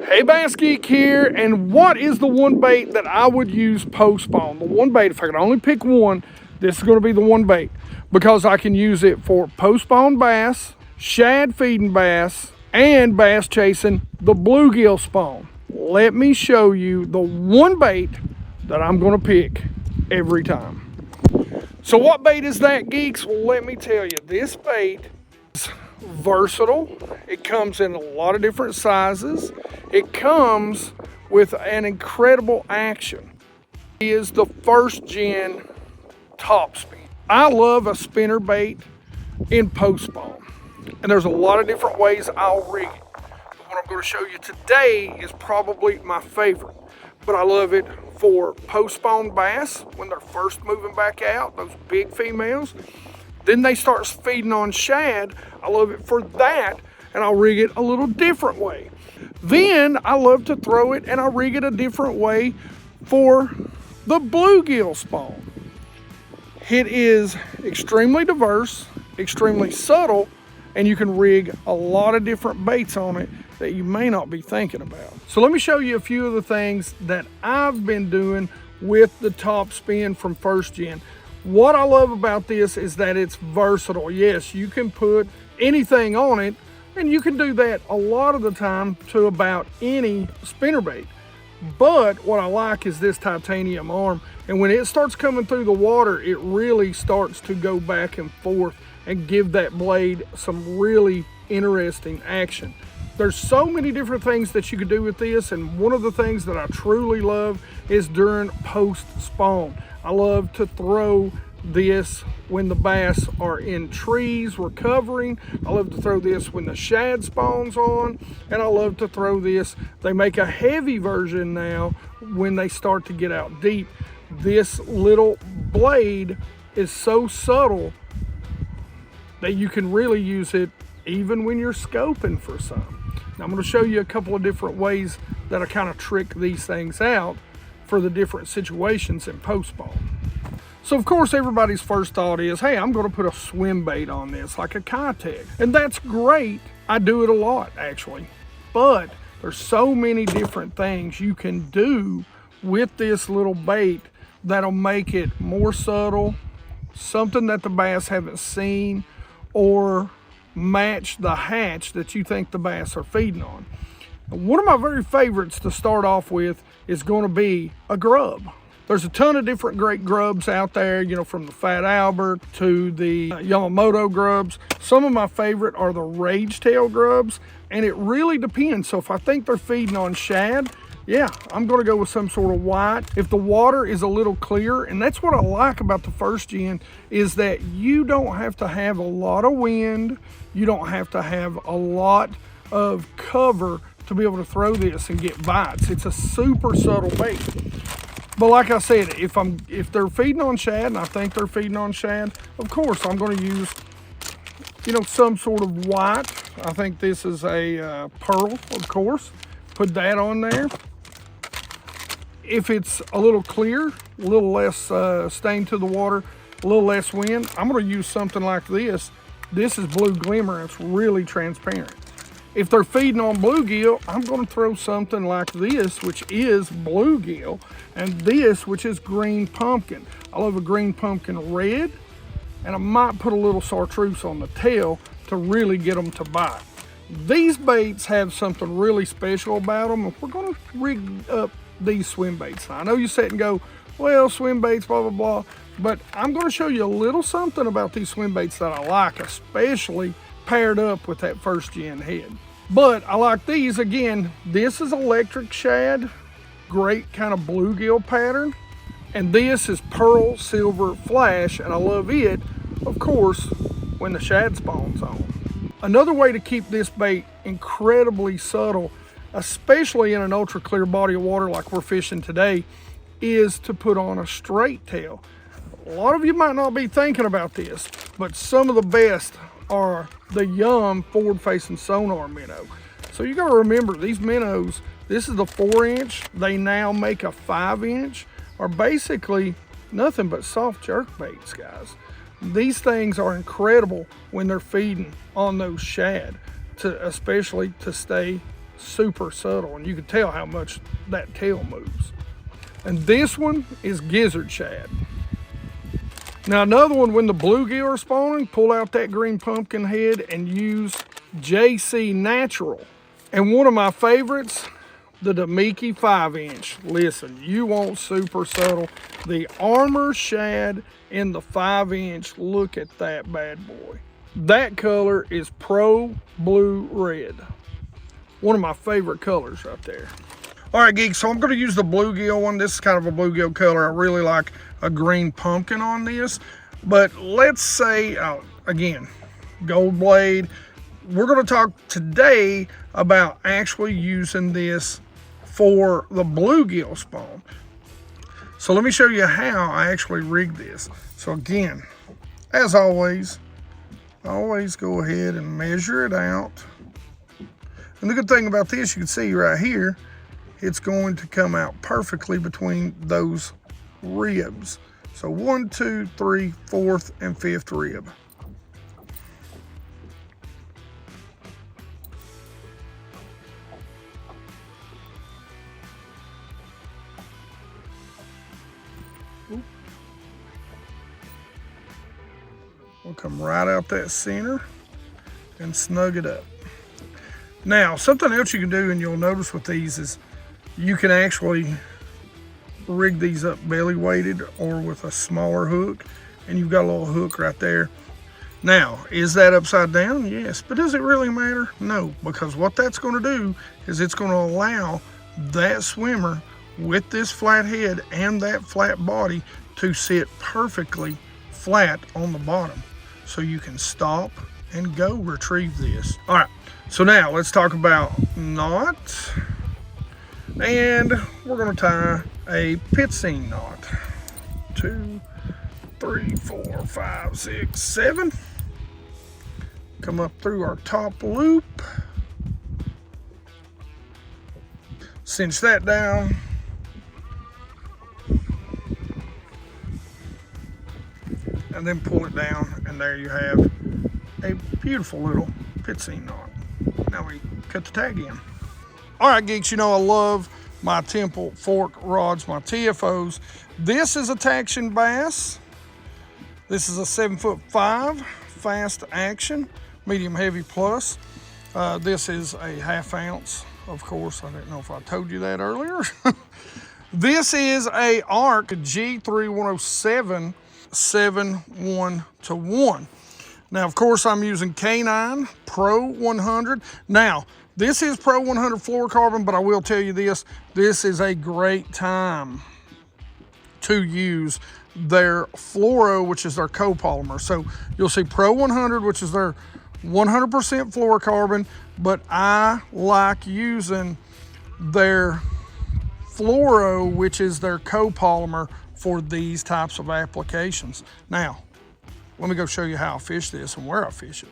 Hey, BassGeek here, and what is the one bait that I would use post-spawn? The one bait, if I could only pick one, this is going to be the one bait because I can use it for post-spawn bass, shad feeding bass, and bass chasing the bluegill spawn. Let me show you the one bait that I'm going to pick every time. So what bait is that, geeks? Well, let me tell you, this bait is versatile. It comes in a lot of different sizes. It comes with an incredible action. It is the first gen Topspin. I love a spinner bait in post spawn, and there's a lot of different ways I'll rig it. But what I'm going to show you today is probably my favorite, but I love it for post spawn bass when they're first moving back out, those big females. Then they start feeding on shad. I love it for that, and I'll rig it a little different way. Then I love to throw it and I rig it a different way for the bluegill spawn. It is extremely diverse, extremely subtle, and you can rig a lot of different baits on it that you may not be thinking about. So let me show you a few of the things that I've been doing with the Topspin from first gen. What I love about this is that it's versatile. Yes, you can put anything on it, and you can do that a lot of the time to about any spinnerbait. But what I like is this titanium arm, and when it starts coming through the water, it really starts to go back and forth and give that blade some really interesting action. There's so many different things that you could do with this, and one of the things that I truly love is during post spawn. I love to throw this when the bass are in trees recovering. I love to throw this when the shad spawns on, and I love to throw this. They make a heavy version now when they start to get out deep. This little blade is so subtle that you can really use it even when you're scoping for some. Now I'm going to show you a couple of different ways that I kind of trick these things out for the different situations in post spawn. So of course everybody's first thought is, hey, I'm going to put a swim bait on this, like a Kitech. And that's great. I do it a lot actually. But there's so many different things you can do with this little bait that'll make it more subtle, something that the bass haven't seen, or match the hatch that you think the bass are feeding on. One of my very favorites to start off with is going to be a grub. There's a ton of different great grubs out there, you know, from the Fat Albert to the Yamamoto grubs. Some of my favorite are the rage tail grubs, and it really depends. So if I think they're feeding on shad, yeah, I'm going to go with some sort of white. If the water is a little clear, and that's what I like about the first gen, is that you don't have to have a lot of wind. You don't have to have a lot of cover to be able to throw this and get bites. It's a super subtle bait. But like I said, if they're feeding on shad, and I think they're feeding on shad, of course I'm going to use, you know, some sort of white. I think this is a pearl, of course. Put that on there. If it's a little clear, a little less stain to the water, a little less wind, I'm going to use something like this. This is Blue Glimmer. It's really transparent. If they're feeding on bluegill, I'm going to throw something like this, which is bluegill, and this, which is green pumpkin. I love a green pumpkin red, and I might put a little chartreuse on the tail to really get them to bite. These baits have something really special about them, and we're going to rig up these swim baits. Now, I know you sit and go, well, swim baits, blah, blah, blah, but I'm going to show you a little something about these swim baits that I like, especially paired up with that first gen head. But I like these. Again, this is electric shad, great kind of bluegill pattern, and this is pearl silver flash, and I love it, of course, when the shad spawns on. Another way to keep this bait incredibly subtle, especially in an ultra clear body of water like we're fishing today, is to put on a straight tail. A lot of you might not be thinking about this, but some of the best are the Yum forward-facing sonar minnow. So you got to remember, these minnows, this is the 4-inch. They now make a 5-inch, are basically nothing but soft jerk baits, guys. These things are incredible when they're feeding on those shad, especially to stay super subtle, and you can tell how much that tail moves. And this one is gizzard shad. Now another one, when the bluegill are spawning, pull out that green pumpkin head and use JC Natural. And one of my favorites, the Damiki 5-inch. Listen, you want super subtle. The armor shad in the 5-inch, look at that bad boy. That color is Pro Blue Red. One of my favorite colors right there. All right, geeks, so I'm gonna use the bluegill one. This is kind of a bluegill color. I really like a green pumpkin on this. But let's say, again, gold blade. We're gonna talk today about actually using this for the bluegill spawn. So let me show you how I actually rig this. So again, as always go ahead and measure it out. And the good thing about this, you can see right here, it's going to come out perfectly between those ribs. So 1, 2, 3, 4th, and 5th rib. We'll come right out that center and snug it up. Now, something else you can do, and you'll notice with these, is you can actually rig these up belly weighted or with a smaller hook, and you've got a little hook right there. Now, is that upside down? Yes, but does it really matter? No, because what that's going to do is it's going to allow that swimmer with this flat head and that flat body to sit perfectly flat on the bottom. So you can stop and go retrieve this. All right, so now let's talk about knots. And we're gonna tie a pit seam knot. 2, 3, 4, 5, 6, 7. Come up through our top loop. Cinch that down. And then pull it down, and there you have a beautiful little pit seam knot. Now we cut the tag in. All right, geeks, you know I love my Temple fork rods, my TFOs. This is a Taction bass. This is a 7'5" fast action, medium heavy plus. This is a 1/2 ounce, of course. I didn't know if I told you that earlier. This is a ARC G3107 7-1-1. Now, of course, I'm using K9 Pro 100. Now, this is Pro 100 fluorocarbon, but I will tell you this is a great time to use their fluoro, which is their copolymer. So you'll see Pro 100, which is their 100% fluorocarbon, but I like using their fluoro, which is their copolymer, for these types of applications. Now, let me go show you how I fish this and where I fish it.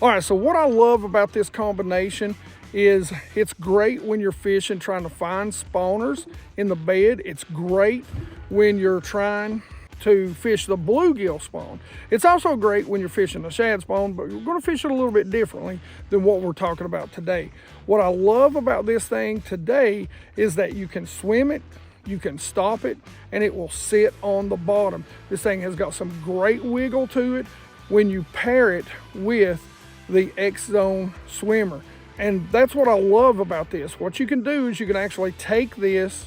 All right, so what I love about this combination is it's great when you're fishing, trying to find spawners in the bed. It's great when you're trying to fish the bluegill spawn. It's also great when you're fishing the shad spawn, but we're gonna fish it a little bit differently than what we're talking about today. What I love about this thing today is that you can swim it, you can stop it, and it will sit on the bottom. This thing has got some great wiggle to it when you pair it with the X-Zone swimmer. And that's what I love about this. What you can do is you can actually take this,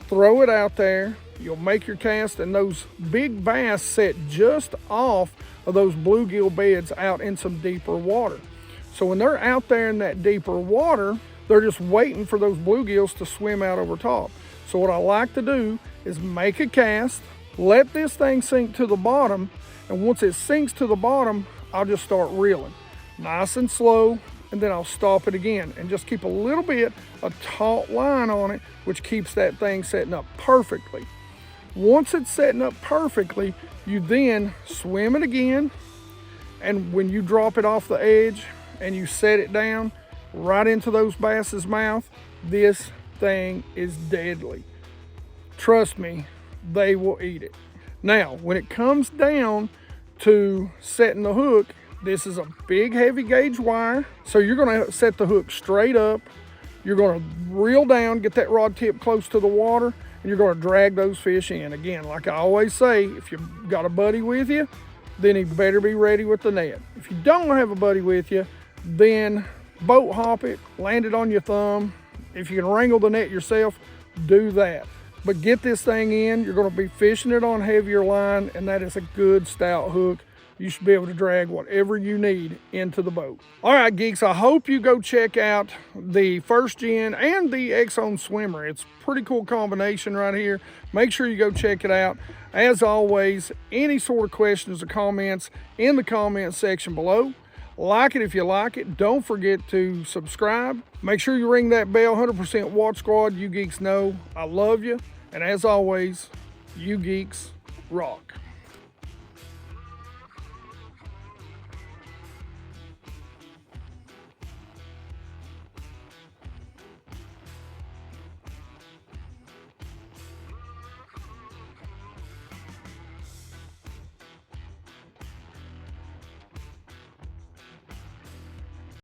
throw it out there, you'll make your cast, and those big bass set just off of those bluegill beds out in some deeper water. So when they're out there in that deeper water, they're just waiting for those bluegills to swim out over top. So what I like to do is make a cast, let this thing sink to the bottom, and once it sinks to the bottom, I'll just start reeling. Nice and slow, and then I'll stop it again and just keep a little bit of taut line on it, which keeps that thing setting up perfectly. Once it's setting up perfectly, you then swim it again, and when you drop it off the edge and you set it down right into those bass's mouth, this thing is deadly. Trust me, they will eat it. Now, when it comes down to setting the hook, this is a big heavy gauge wire. So you're gonna set the hook straight up, You're going to reel down, get that rod tip close to the water, and you're going to drag those fish in. Again, like I always say, if you've got a buddy with you, then he better be ready with the net. If you don't have a buddy with you, then boat hop it, land it on your thumb. If you can wrangle the net yourself, do that. But get this thing in. You're going to be fishing it on heavier line, and that is a good stout hook. You should be able to drag whatever you need into the boat. All right, geeks, I hope you go check out the first gen and the Exxon Swimmer. It's a pretty cool combination right here. Make sure you go check it out. As always, any sort of questions or comments in the comment section below. Like it if you like it. Don't forget to subscribe. Make sure you ring that bell. 100% Watch Squad. You geeks know I love you. And as always, you geeks rock.